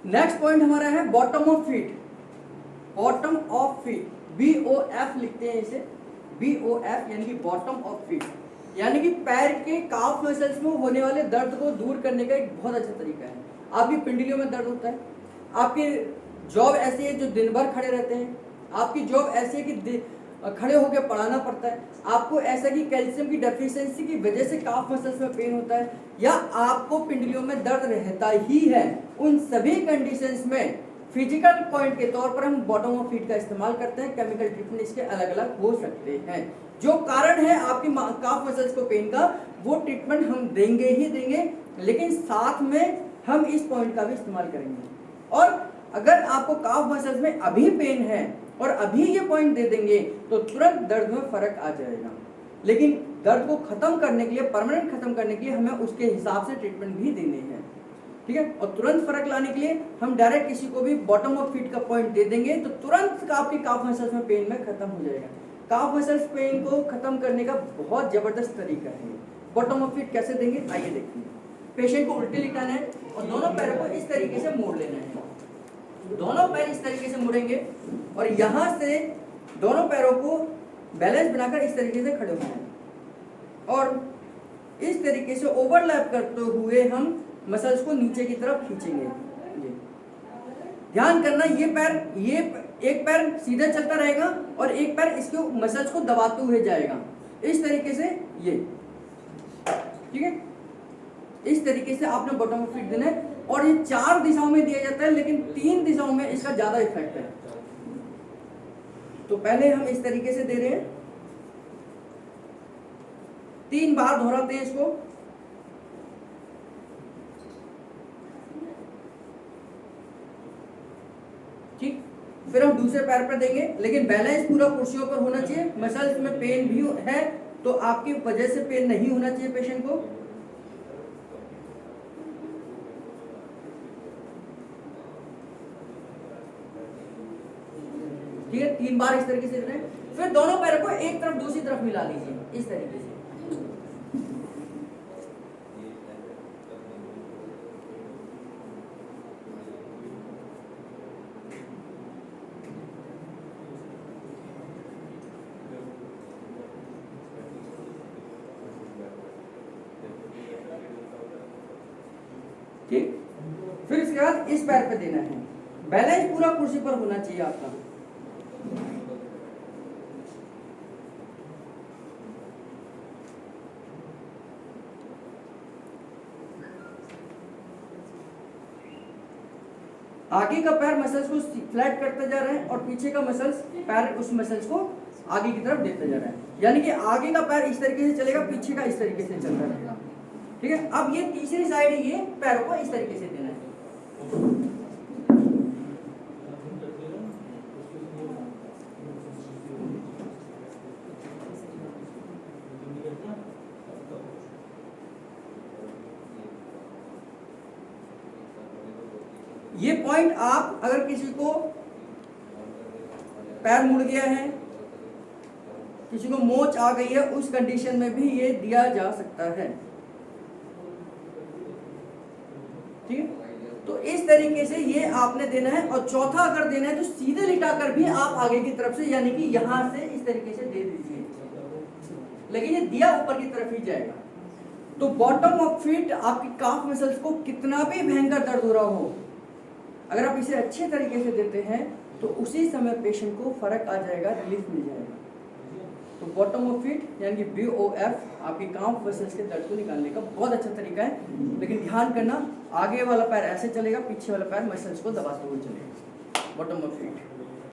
Next point हमारा है bottom of feet. Bottom of feet, BOF लिखते हैं इसे, BOF यानी कि बॉटम ऑफ फीट, यानी कि पैर के काफ मसल्स में होने वाले दर्द को दूर करने का एक बहुत अच्छा तरीका है। आपकी पिंडलियों में दर्द होता है, आपकी जॉब ऐसी है जो दिन भर खड़े रहते हैं, आपकी जॉब ऐसी है कि खड़े होकर पढ़ाना पड़ता है, आपको ऐसा कि कैल्शियम की डेफिशिएंसी की वजह से काफ मसल्स में पेन होता है, या आपको पिंडलियों में दर्द रहता ही है, उन सभी कंडीशंस में फिजिकल पॉइंट के तौर पर हम बॉटम ऑफ फीट का इस्तेमाल करते हैं। केमिकल ट्रीटमेंट इसके अलग अलग हो सकते हैं। जो कारण है आपकी काफ मसल्स को पेन का, वो ट्रीटमेंट हम देंगे ही देंगे, लेकिन साथ में हम इस पॉइंट का भी इस्तेमाल करेंगे। और अगर आपको काफ मसल्स में अभी पेन है और अभी ये पॉइंट दे देंगे तो तुरंत दर्द में फर्क आ जाएगा, लेकिन दर्द को खत्म करने के लिए, परमानेंट खत्म करने के लिए हमें उसके हिसाब से ट्रीटमेंट भी देने हैं, ठीक है। और तुरंत फर्क लाने के लिए हम डायरेक्ट किसी को भी बॉटम ऑफ फीट का पॉइंट दे देंगे तो तुरंत आपकी काफ मसल्स में पेन में खत्म हो जाएगा। काफ मसल्स पेन को खत्म करने का बहुत जबरदस्त तरीका है। बॉटम ऑफ फीट कैसे देंगे आइए देखते हैं। पेशेंट को उल्टे लिटाना है और दोनों पैरों को इस तरीके से मोड़ लेना है। दोनों पैर इस तरीके से मुड़ेंगे और यहाँ से दोनों पैरों को बैलेंस बनाकर इस तरीके से खड़े होना है और इस तरीके से ओवरलैप करते हुए हम मसल्स को नीचे की तरफ खींचेंगे। ध्यान करना, ये एक पैर सीधा चलता रहेगा और एक पैर इसके मसल्स को दबाते हुए जाएगा इस तरीके से, ये ठीक है। इस तरीके से आपने बॉटम ऑफ फीट देना है और ये 4 दिशाओं में दिया जाता है, लेकिन 3 दिशाओं में इसका ज्यादा इफेक्ट है। तो पहले हम इस तरीके से दे रहे हैं, 3 बार दोहराते हैं इसको। ठीक, फिर हम दूसरे पैर पर देंगे, लेकिन बैलेंस पूरा कुर्सियों पर होना चाहिए। मसल्स में पेन भी है तो आपकी वजह से पेन नहीं होना चाहिए पेशेंट को। ठीक है, 3 बार इस तरीके से देना है। फिर दोनों पैरों को एक तरफ दूसरी तरफ मिला लीजिए इस तरीके से। ठीक, फिर इसके बाद इस पैर पे देना है। बैलेंस पूरा कुर्सी पर होना चाहिए आपका। आगे का पैर मसल्स को फ्लैट करते जा रहे हैं और पीछे का मसल्स पैर उस मसल्स को आगे की तरफ देते जा रहे हैं, यानी कि आगे का पैर इस तरीके से चलेगा, पीछे का इस तरीके से चलता रहेगा। ठीक है, अब ये तीसरी साइड है, ये पैरों को इस तरीके से देना है। ये पॉइंट आप अगर किसी को पैर मुड़ गया है, किसी को मोच आ गई है, उस कंडीशन में भी ये दिया जा सकता है। ठीक है, तो इस तरीके से ये आपने देना है। और चौथा अगर देना है तो सीधे लिटाकर भी आप आगे की तरफ से, यानी कि यहां से इस तरीके से दे दीजिए, लेकिन ये दिया ऊपर की तरफ ही जाएगा। तो बॉटम ऑफ फीट आपकी काफ मसल्स को कितना भी भयंकर दर्द हो रहा हो, अगर आप इसे अच्छे तरीके से देते हैं तो उसी समय पेशेंट को फर्क आ जाएगा, रिलीफ मिल जाएगा। तो बॉटम ऑफ फीट यानी कि BOF आपकी काफ मसल्स के दर्द को निकालने का बहुत अच्छा तरीका है, लेकिन ध्यान करना, आगे वाला पैर ऐसे चलेगा, पीछे वाला पैर मसल्स को दबाते हुए चलेगा। Bottom of feet.